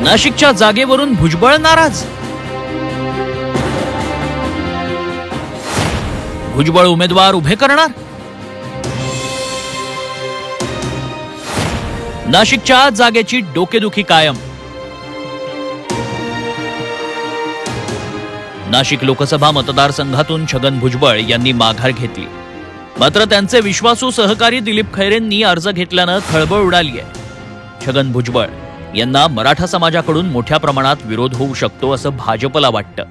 नाशिकच्या जागेवरून भुजबळ नाराज. भुजबळ उमेदवार उभे करणार. नाशिकच्या जागेची डोकेदुखी कायम. नाशिक लोकसभा मतदारसंघातून छगन भुजबळ यांनी माघार घेतली. मात्र त्यांचे विश्वासू सहकारी दिलीप खैरेंनी अर्ज घेतल्यानं खळबळ उडाली आहे. छगन भुजबळ यांना मराठा समाजाकडून मोठ्या प्रमाणात विरोध होऊ शकतो असं भाजपला वाटतं.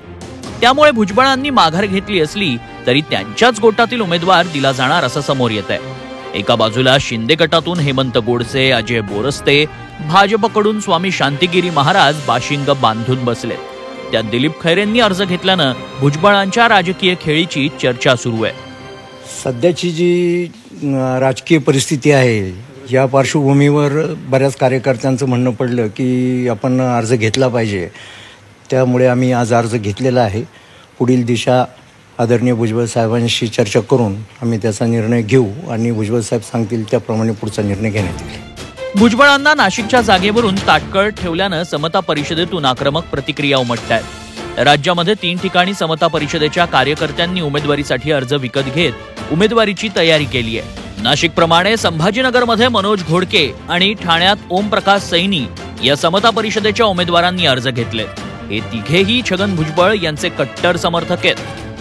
त्यामुळे भुजबळांनी माघार घेतली असली तरी त्यांच्याच गोटातील उमेदवार दिला जाणार असं समोर येत आहे. एका बाजूला शिंदे गटातून हेमंत गोडसे, अजय बोरस्ते, भाजपकडून स्वामी शांतिगिरी महाराज बाशिंग बांधून बसलेत. त्यात दिलीप खैरेंनी अर्ज घेतल्यानं भुजबळांच्या राजकीय खेळीची चर्चा सुरू आहे. सध्याची जी राजकीय परिस्थिती आहे या पार्श्वभूमीवर बऱ्याच कार्यकर्त्यांचं म्हणणं पडलं की आपण अर्ज घेतला पाहिजे. त्यामुळे आम्ही आज अर्ज घेतलेला आहे. पुढील दिशा आदरणीय भुजबळ साहेबांशी चर्चा करून आम्ही त्याचा निर्णय घेऊ आणि भुजबळ साहेब सांगतील त्याप्रमाणे पुढचा निर्णय घेण्यात येईल. भुजबळांना नाशिकच्या जागेवरून ताटकळत ठेवल्यानं समता परिषदेतून आक्रमक प्रतिक्रिया उमटतायत. राज्यामध्ये 3 ठिकाणी समता परिषदेच्या कार्यकर्त्यांनी उमेदवारीसाठी अर्ज विकत घेत उमेदवारीची तयारी केली आहे. नाशिकप्रमाणे संभाजीनगरमध्ये मनोज घोडके आणि ठाण्यात ओमप्रकाश सैनी या समता परिषदेच्या उमेदवारांनी अर्ज घेतलेत. हे तिघेही छगन भुजबळ यांचे कट्टर समर्थक आहेत.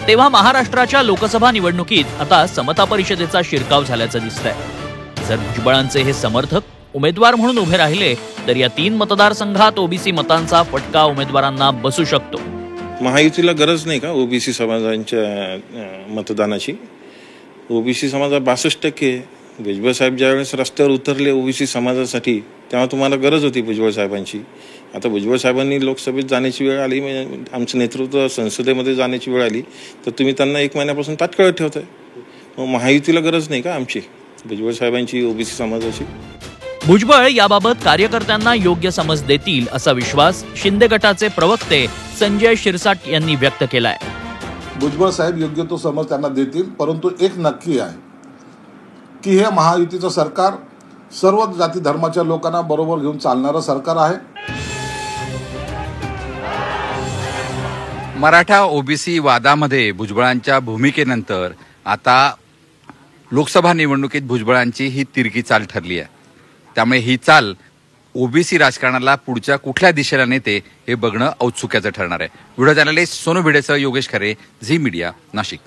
तेव्हा महाराष्ट्राच्या लोकसभा निवडणुकीत आता समता परिषदेचा शिरकाव झाल्याचं दिसतंय. जर भुजबळांचे हे समर्थक उमेदवार म्हणून उभे राहिले तर या 3 मतदारसंघात ओबीसी मतांचा फटका उमेदवारांना बसू शकतो. महायुतीला गरज नाही का ओबीसी समाजांच्या मतदानाची? ओबीसी समाजा 62%. भुजबळ साहेब ज्यावेळेस रस्त्यावर उतरले ओबीसी समाजासाठी तेव्हा तुम्हाला गरज होती भुजबळ साहेबांची. आता भुजबळ साहेबांनी लोकसभेत जाण्याची वेळ आली, आमचं नेतृत्व संसदेमध्ये जाण्याची वेळ आली तर तुम्ही त्यांना 1 महिन्यापासून ताटकळत ठेवताय. मग महायुतीला गरज नाही का आमची भुजबळ साहेबांची ओबीसी समाजाची? भुजबळ याबाबत कार्यकर्त्यांना योग्य समज देतील असा विश्वास शिंदे गटाचे प्रवक्ते संजय शिरसाट यांनी व्यक्त केलाय. भुजबळ साहेब योग्य तो समज त्यांना देतील, परंतु एक नक्की आहे की हे महायुतीचं सरकार सर्व जाती धर्माच्या लोकांना बरोबर घेऊन चालणारं सरकार आहे. मराठा ओबीसी वादामध्ये भुजबळांच्या भूमिकेनंतर आता लोकसभा निवडणुकीत भुजबळांची ही तिरकी चाल ठरली आहे. त्यामुळे ही चाल ओबीसी राजकारणाला पुढच्या कुठल्या दिशेला नेते हे बघणं औत्सुक्याचं ठरणार आहे. व्हिडिओ जर्नलिस्ट सोनू भिडेसह योगेश खरे, झी मीडिया, नाशिक.